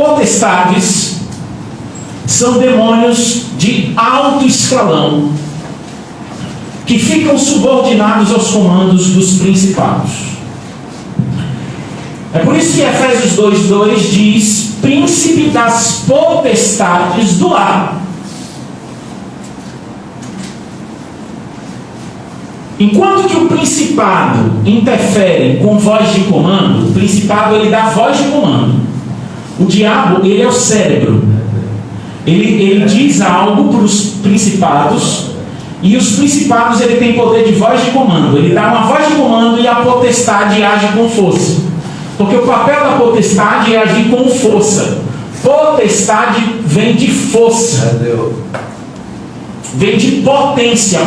potestades são demônios de alto escalão que ficam subordinados aos comandos dos principados. É por isso que Efésios 2:2 diz: príncipe das potestades do ar. Enquanto que o principado interfere com voz de comando, o principado ele dá voz de comando. O diabo, ele é o cérebro. Ele diz algo para os principados, e os principados ele tem poder de voz de comando. Ele dá uma voz de comando e a potestade age com força. Porque o papel da potestade é agir com força. Potestade vem de força. Vem de potência.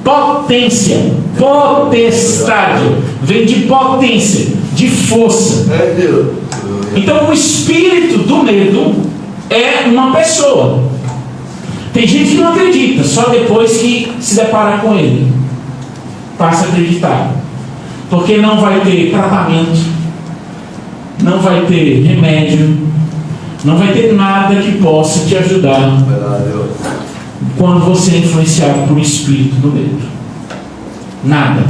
Potência. Potestade. Vem de potência, de força. Então o espírito do medo é uma pessoa. Tem gente que não acredita, só depois que se depara com ele passa a acreditar. Porque não vai ter tratamento, não vai ter remédio, não vai ter nada que possa te ajudar quando você é influenciado por um espírito do medo. Nada.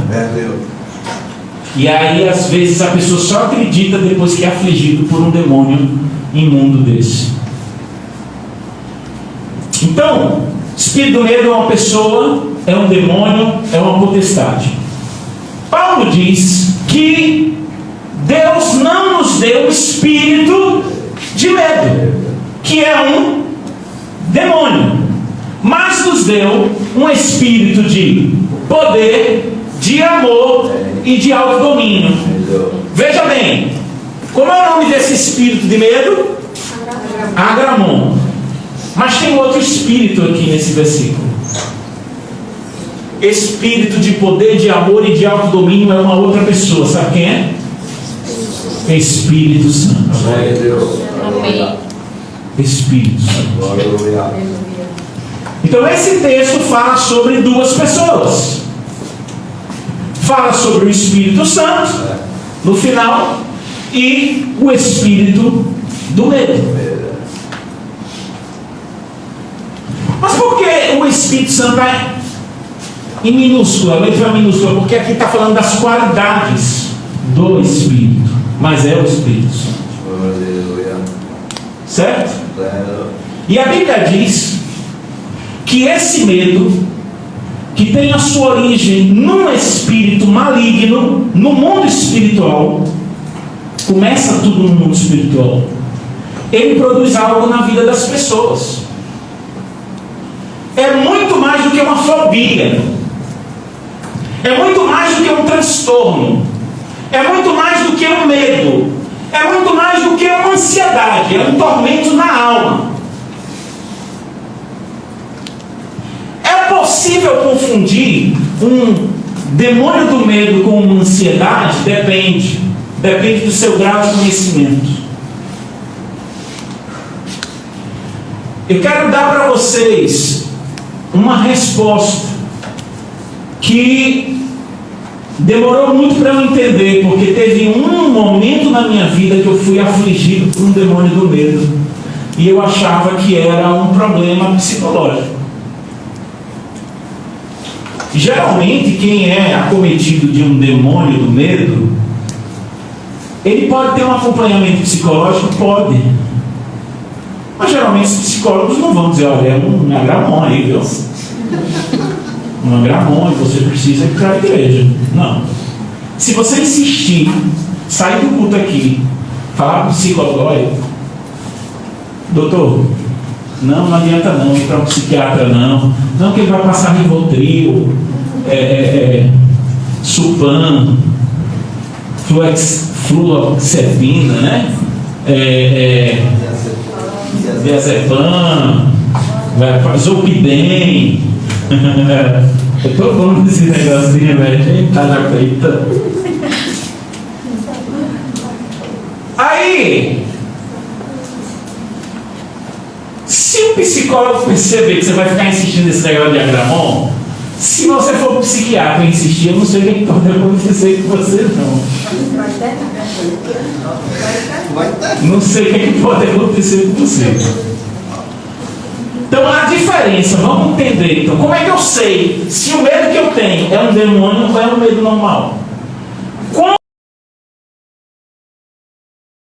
E aí às vezes a pessoa só acredita depois que é afligido por um demônio imundo desse. Então, espírito do medo é uma pessoa, é um demônio, é uma potestade. Paulo diz que Deus não nos deu espírito de medo, que é um demônio, mas nos deu um espírito de poder, de amor e de autodomínio. Veja bem, como é o nome desse espírito de medo? Agramon. Mas tem outro espírito aqui nesse versículo. Espírito de poder, de amor e de autodomínio é uma outra pessoa. Sabe quem é? Espírito Santo. Amém. Espírito Santo. Então esse texto fala sobre duas pessoas. Fala sobre o Espírito Santo no final e o espírito do medo. Mas por que o Espírito Santo é em minúscula? A letra é minúscula porque aqui está falando das qualidades do Espírito, mas é o Espírito Santo. Certo? E a Bíblia diz que esse medo, que tem a sua origem num espírito maligno, no mundo espiritual, começa tudo no mundo espiritual, ele produz algo na vida das pessoas. É muito mais do que uma fobia, é muito mais do que um transtorno, é muito mais do que um medo, é muito mais do que uma ansiedade, é um tormento na alma. É possível confundir um demônio do medo com uma ansiedade? Depende do seu grau de conhecimento. Eu quero dar para vocês uma resposta que demorou muito para eu entender, porque teve um momento na minha vida que eu fui afligido por um demônio do medo e eu achava que era um problema psicológico. Geralmente quem é acometido de um demônio do medo, ele pode ter um acompanhamento psicológico? Pode. Mas geralmente os psicólogos não vão dizer: olha, é um agramon aí, viu? Um agramon e você precisa ir para a igreja. Não. Se você insistir, sair do culto aqui, falar para o psicólogo: olha, doutor, não adianta não ir para um psiquiatra não que ele vai passar Rivotril, Supan, fluoxetina, né? Diazepam, Zolpidem. Eu tô falando desse negocinho, velho. Tá na peita. Aí, se o psicólogo perceber que você vai ficar insistindo nesse negócio de agramon, Se você for psiquiatra e insistir, eu não sei o que pode acontecer com você, não. Não sei o que pode acontecer com você. Então a diferença, vamos entender. Então, como é que eu sei se o medo que eu tenho é um demônio ou é um medo normal?